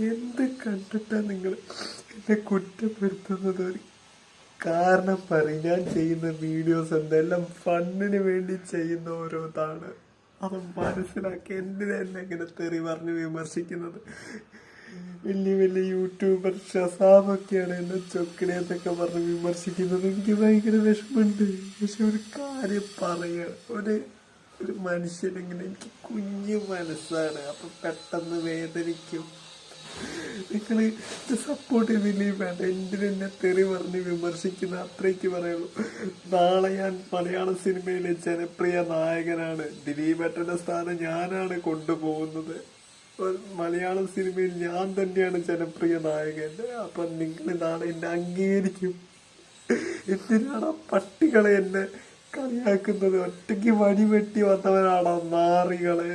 എന്ത് കണ്ടിട്ടാ നിങ്ങൾ എന്നെ കുറ്റപ്പെടുത്തുന്നത്? ഒരു കാരണം പറയും. ഞാൻ ചെയ്യുന്ന വീഡിയോസ് എന്തെല്ലാം ഫണ്ടിന് വേണ്ടി ചെയ്യുന്ന ഓരോ ഇതാണ്. അത് മനസ്സിലാക്കി എന്തിനാ എന്നെ ഇങ്ങനെ തെറി പറഞ്ഞ് വിമർശിക്കുന്നത്? വലിയ വലിയ യൂട്യൂബർ ഷസാബൊക്കെയാണ് എന്നെ ചൊക്കണേന്നൊക്കെ പറഞ്ഞ് വിമർശിക്കുന്നത്. എനിക്ക് ഭയങ്കര വിഷമമുണ്ട്. പക്ഷെ ഒരു കാര്യം പറയുക, ഒരു മനുഷ്യനിങ്ങനെ, എനിക്ക് കുഞ്ഞു മനസ്സാണ്, അപ്പൊ പെട്ടെന്ന് വേദനിക്കും. നിങ്ങൾ സപ്പോർട്ട് ചെയ്തില്ലേ വേണ്ട, എന്തിനെന്നെ തെറി പറഞ്ഞ് വിമർശിക്കുന്ന അത്രയ്ക്ക് പറയുള്ളൂ. നാളെ ഞാൻ മലയാള സിനിമയിലെ ജനപ്രിയ നായകനാണ്. ദിലീപേട്ടന്റെ സ്ഥാനം ഞാനാണ് കൊണ്ടുപോകുന്നത്. മലയാള സിനിമയിൽ ഞാൻ തന്നെയാണ് ജനപ്രിയ നായകൻ. അപ്പൊ നിങ്ങൾ നാളെ എന്നെ അംഗീകരിക്കും. എന്തിനാണ് പട്ടികളെ എന്നെ കളിയാക്കുന്നത്? ഒറ്റയ്ക്ക് വടി വെട്ടി വന്നവരാണോ നാറികളെ?